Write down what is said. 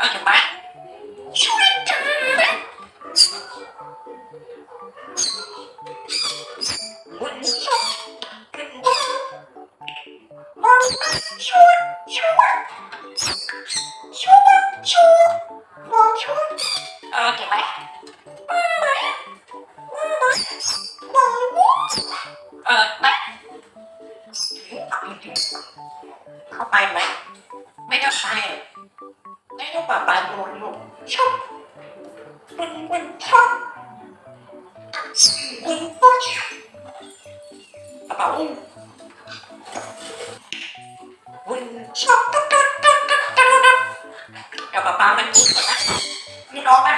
เห็นไหมช่วยจังวันนี้ชอบเป็นบ้าช่วยช่วยช่วยช่วยมองช่วยเห็นไหมไปเข้าไปไหมไม่ต้องไปไม่ต้องป่าป่าโดนลูกชอบมันชอบมันก็ชอบกระเป๋ามันชอบเดี๋ยวป่ามันกินก่อนนะนี่น้องนะ